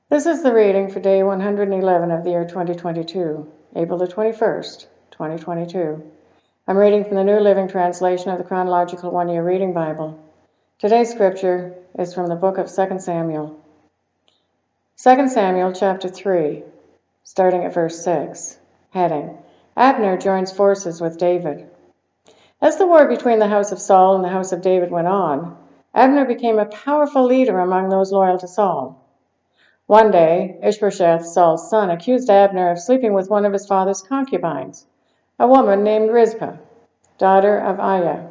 This is the reading for day 111 of the year 2022, April the 21st, 2022. I'm reading from the New Living Translation of the Chronological One-Year Reading Bible. Today's scripture is from the book of 2 Samuel. 2 Samuel chapter 3, starting at verse 6. Heading: Abner joins forces with David. As the war between the house of Saul and the house of David went on, Abner became a powerful leader among those loyal to Saul. One day, Ishbosheth, Saul's son, accused Abner of sleeping with one of his father's concubines, a woman named Rizpah, daughter of Aiah.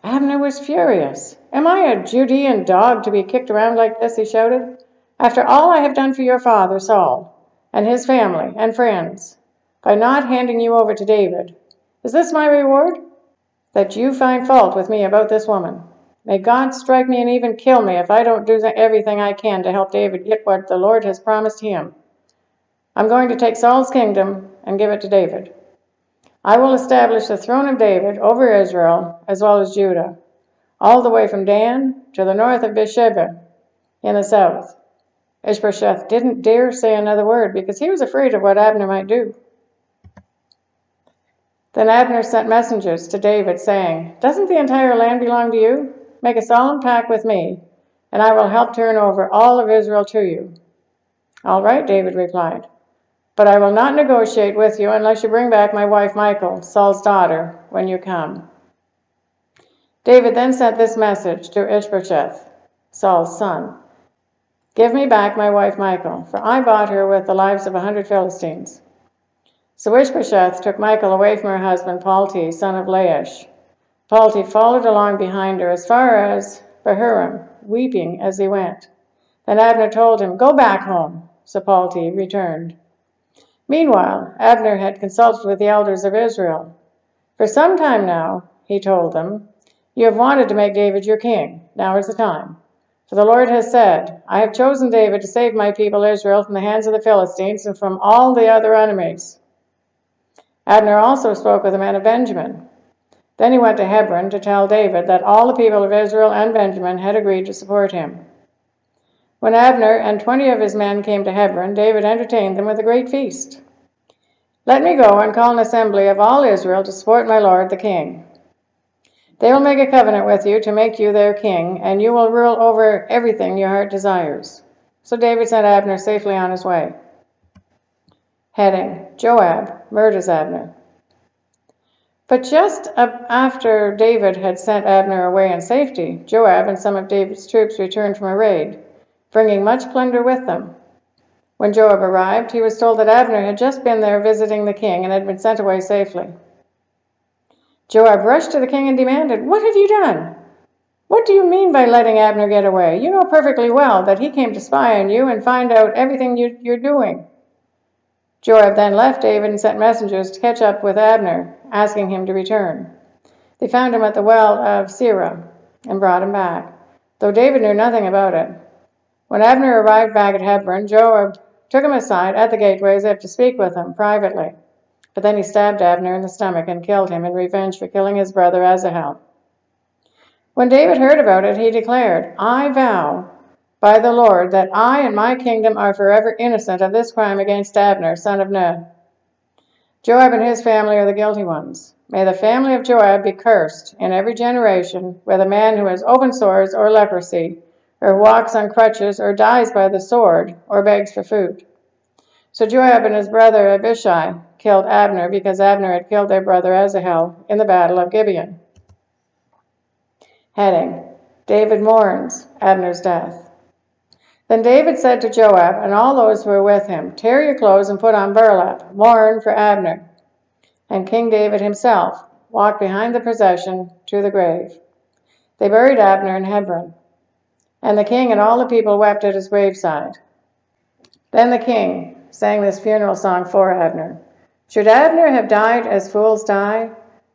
Abner was furious. "Am I a Judean dog to be kicked around like this?" he shouted. "After all I have done for your father, Saul, and his family and friends, by not handing you over to David, is this my reward? That you find fault with me about this woman? May God strike me and even kill me if I don't do everything I can to help David get what the Lord has promised him. I'm going to take Saul's kingdom and give it to David. I will establish the throne of David over Israel as well as Judah, all the way from Dan to the north of Beersheba in the south." Ishbosheth didn't dare say another word because he was afraid of what Abner might do. Then Abner sent messengers to David saying, "Doesn't the entire land belong to you? Make a solemn pact with me, and I will help turn over all of Israel to you." "All right," David replied, "but I will not negotiate with you unless you bring back my wife Michal, Saul's daughter, when you come." David then sent this message to Ishbosheth, Saul's son: "Give me back my wife Michal, for I bought her with the lives of 100 Philistines." So Ishbosheth took Michal away from her husband Palti, son of Laish. Palti followed along behind her as far as Bahurim, weeping as he went. Then Abner told him, "Go back home." So Palti returned. Meanwhile, Abner had consulted with the elders of Israel. "For some time now," he told them, "you have wanted to make David your king. Now is the time. For the Lord has said, I have chosen David to save my people Israel from the hands of the Philistines and from all the other enemies." Abner also spoke with the men of Benjamin. Then he went to Hebron to tell David that all the people of Israel and Benjamin had agreed to support him. When Abner and 20 of his men came to Hebron, David entertained them with a great feast. "Let me go and call an assembly of all Israel to support my lord the king. They will make a covenant with you to make you their king, and you will rule over everything your heart desires." So David sent Abner safely on his way. Heading: Joab murders Abner. But just after David had sent Abner away in safety, Joab and some of David's troops returned from a raid, bringing much plunder with them. When Joab arrived, he was told that Abner had just been there visiting the king and had been sent away safely. Joab rushed to the king and demanded, "What have you done? What do you mean by letting Abner get away? You know perfectly well that he came to spy on you and find out everything you're doing." Joab then left David and sent messengers to catch up with Abner, asking him to return. They found him at the well of Sirah and brought him back, though David knew nothing about it. When Abner arrived back at Hebron, Joab took him aside at the gateway as if to speak with him privately. But then he stabbed Abner in the stomach and killed him in revenge for killing his brother Asahel. When David heard about it, he declared, "I vow by the Lord that I and my kingdom are forever innocent of this crime against Abner, son of Ner. Joab and his family are the guilty ones. May the family of Joab be cursed in every generation, whether man who has open sores or leprosy, or walks on crutches, or dies by the sword, or begs for food." So Joab and his brother Abishai killed Abner because Abner had killed their brother Asahel in the battle of Gibeon. Heading: David mourns Abner's death. Then David said to Joab and all those who were with him, "Tear your clothes and put on burlap. Mourn for Abner." And King David himself walked behind the procession to the grave. They buried Abner in Hebron, and the king and all the people wept at his graveside. Then the king sang this funeral song for Abner. "Should Abner have died as fools die?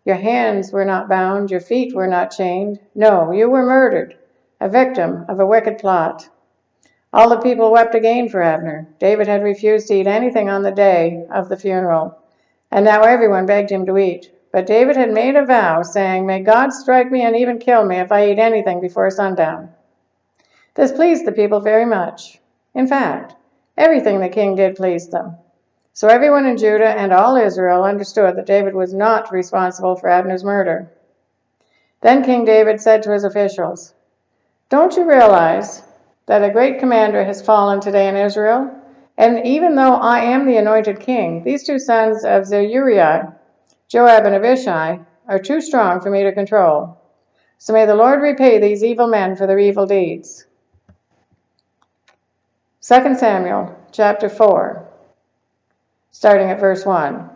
Your hands were not bound, your feet were not chained. No, you were murdered, a victim of a wicked plot." All the people wept again for Abner. David had refused to eat anything on the day of the funeral, and now everyone begged him to eat. But David had made a vow, saying, "May God strike me and even kill me if I eat anything before sundown." This pleased the people very much. In fact, Everything the king did pleased them. So everyone in Judah and all Israel understood that David was not responsible for Abner's murder. Then King David said to his officials, "Don't you realize that a great commander has fallen today in Israel? And even though I am the anointed king, these two sons of Zeruiah, Joab and Abishai, are too strong for me to control. So may the Lord repay these evil men for their evil deeds." 2 Samuel chapter 4, starting at verse 1.